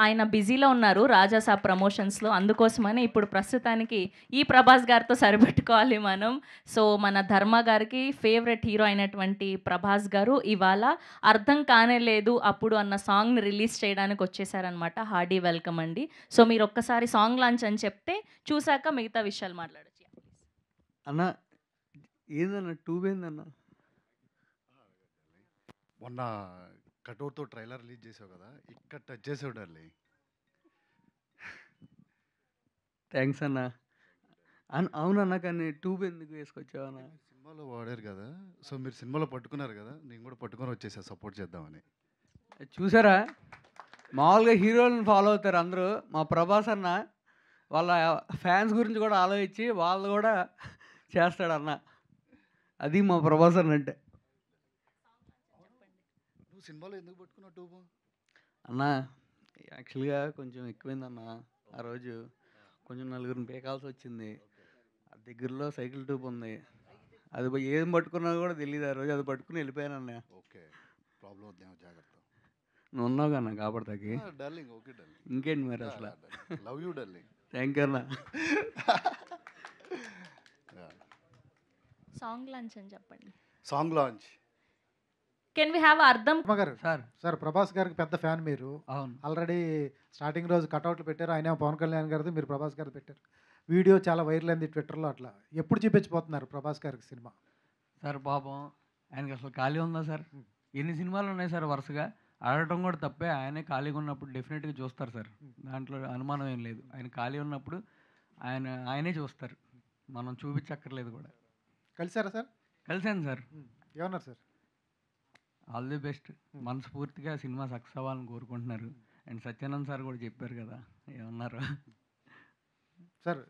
ఆయన బిజీలో ఉన్నారు 'రాజాసాబ్' ప్రమోషన్స్‌లో. అందుకోసమని ఇప్పుడు ప్రస్తుతానికి ఈ 'ప్రభాస్' గారితో సరిపెట్టుకోవాలి మనం. సో, మన 'ధర్మ' గారికి ఫేవరెట్ హీరో అయినటువంటి 'ప్రభాస్' గారు ఇవాళ 'అర్థం కానే లేదు అప్పుడు' అన్న సాంగ్‌ని రిలీజ్ చేయడానికి వచ్చేసారనమాట. హార్డీ వెల్కమ్ అండి. సో, మీరొక్కసారి సాంగ్ లాంచ్ అని చెప్తే చూసాక మిగతా విషయాలు మాట్లాడొచ్చు. యాహ్! ప్లీజ్. అన్న ఏందన్న ట్యూబ్ ఏందన్న? మొన్న కటౌట్‌తో ట్రైలర్ రిలీజ్ చేసావు కదా! ఇక్కడ టచ్ చేసావు డార్లింగ్. థ్యాంక్స్ అన్న. అవునన్న, కానీ ట్యూబ్ ఎందుకు వేసుకొచ్చావన్న? సినిమాలో వాడారు కదా! సో, మీరు సినిమాలో పట్టుకున్నారు కదా! నేను కూడా పట్టుకొని వచ్చేసా సపోర్ట్ చేద్దామని. చూసారా, మామూలుగా హీరోలను ఫాలో అవుతారు అందరూ. మా ప్రభాస్ అన్న వాళ్ళ ఫ్యాన్స్ గురించి కూడా ఆలోచించి వాళ్ళు కూడా చేస్తాడన్న. అది మా ప్రభాస్ అన్న అంటే. నువ్వు సినిమాలో ఎందుకు పట్టుకున్నావు ట్యూబ్? అన్న యాక్చువల్గా కొంచెం ఎక్కువైందన్న. ఆ రోజు కొంచెం నలుగురిని పీకాల్సి వచ్చింది. ఆ దగ్గరలో సైకిల్ ట్యూబ్ ఉంది. అది ఏం పట్టుకున్నా కూడా తెలియదు. ఆ రోజు అది పట్టుకుని వెళ్ళిపోయానన్న. ఓకే. ప్రాబ్లం వద్దేమో జాగ్రత్త. నువ్వు ఉన్నావు కన్నా కాపాడతాకి. Darling okay darling. ఇంకేంటి మరి అసలు. Love you darling. Thank you అన్న. సాంగ్ లాంచ్ అని చెప్పండి. Song launch. Can we have అర్థం? గారు సార్ సార్ ప్రభాస్ గారికి పెద్ద ఫ్యాన్ మీరు. అవును ఆల్రెడీ స్టార్టింగ్ రోజు కటౌట్లు పెట్టారు. ఆయన పవన్ కళ్యాణ్ గారిది, మీరు ప్రభాస్ గారిది పెట్టారు. వీడియో చాలా వైరల్ అయింది ట్విట్టర్లో. అట్లా ఎప్పుడు చూపించబోతున్నారు ప్రభాస్ గారికి సినిమా? సార్ పాపం ఆయనకి అసలు ఖాళీ ఉందా సార్? ఎన్ని సినిమాలు ఉన్నాయి సార్ వరుసగా. ఆడటం కూడా తప్పే. ఆయనే ఖాళీగా ఉన్నప్పుడు డెఫినెట్గా చూస్తారు సార్. దాంట్లో అనుమానం ఏం లేదు. ఆయన ఖాళీ ఉన్నప్పుడు ఆయనే చూస్తారు. మనం చూపించక్కర్లేదు కూడా. కలిసారా సార్? కలిసాను సార్. ఏమన్నారు సార్? All the best. మనస్ఫూర్తిగా సినిమా సక్సెస్ అవ్వాలని కోరుకుంటున్నారు. అండ్ సత్యానంద్ సార్ కూడా చెప్పారు కదా ఏమన్నారు. సార్